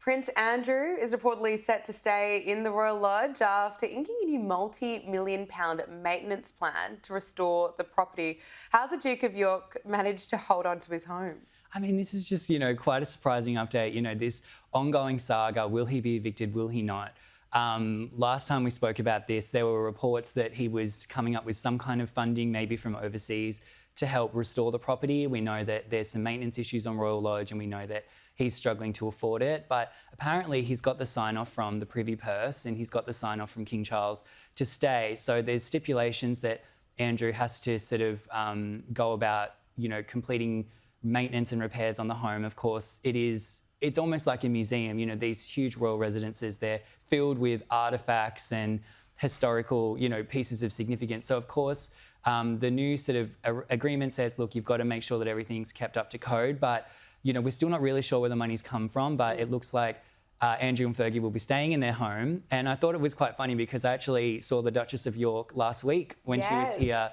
Prince Andrew is reportedly set to stay in the Royal Lodge after inking a new multi-million-pound maintenance plan to restore the property. How's the Duke of York managed to hold on to his home? I mean, this is just, quite a surprising update. This ongoing saga, will he be evicted, will he not? Last time we spoke about this, there were reports that he was coming up with some kind of funding, maybe from overseas, to help restore the property. We know that there's some maintenance issues on Royal Lodge and we know that he's struggling to afford it. But apparently he's got the sign-off from the Privy Purse and he's got the sign-off from King Charles to stay. So there's stipulations that Andrew has to sort of go about, completing maintenance and repairs on the home. Of course, it's almost like a museum. These huge royal residences, they're filled with artefacts and historical, pieces of significance. So of course, the new sort of agreement says, look, you've got to make sure that everything's kept up to code, but we're still not really sure where the money's come from, but it looks like Andrew and Fergie will be staying in their home. And I thought it was quite funny because I actually saw the Duchess of York last week when she was here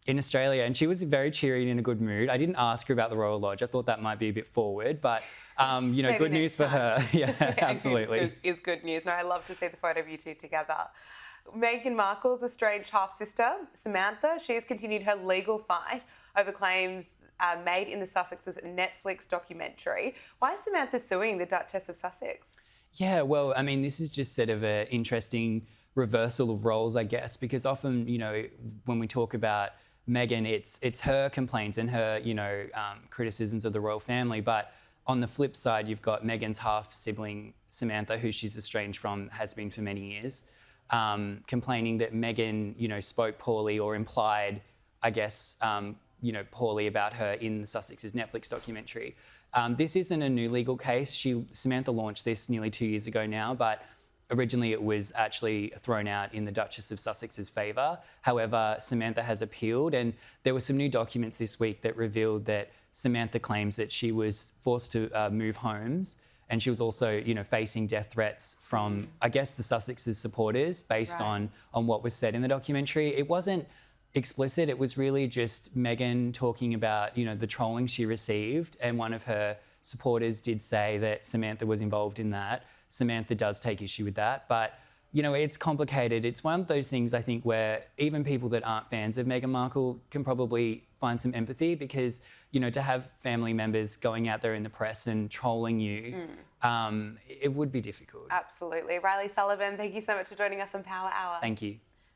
in Australia, and she was very cheery and in a good mood. I didn't ask her about the Royal Lodge. I thought that might be a bit forward, but good news for her. Yeah, absolutely. It's good news. No, I love to see the photo of you two together. Meghan Markle's estranged half-sister, Samantha, she has continued her legal fight over claims made in the Sussex's Netflix documentary. Why is Samantha suing the Duchess of Sussex? Yeah, well, I mean, this is just sort of an interesting reversal of roles, I guess, because often, when we talk about Meghan, it's her complaints and her, criticisms of the royal family. But on the flip side, you've got Meghan's half-sibling, Samantha, who she's estranged from, has been for many years, complaining that Meghan, spoke poorly or implied, I guess, poorly about her in the Sussex's Netflix documentary. This isn't a new legal case. Samantha launched this nearly 2 years ago now, but originally it was actually thrown out in the Duchess of Sussex's favour. However, Samantha has appealed, and there were some new documents this week that revealed that Samantha claims that she was forced to move homes, and she was also, facing death threats from, I guess, the Sussex's supporters based on what was said in the documentary. It wasn't explicit. It was really just Meghan talking about, the trolling she received, and one of her supporters did say that Samantha was involved in that. Samantha does take issue with that, but it's complicated. It's one of those things, I think, where even people that aren't fans of Meghan Markle can probably find some empathy because, to have family members going out there in the press and trolling you, it would be difficult. Absolutely. Reilly Sullivan, thank you so much for joining us on Power Hour. Thank you.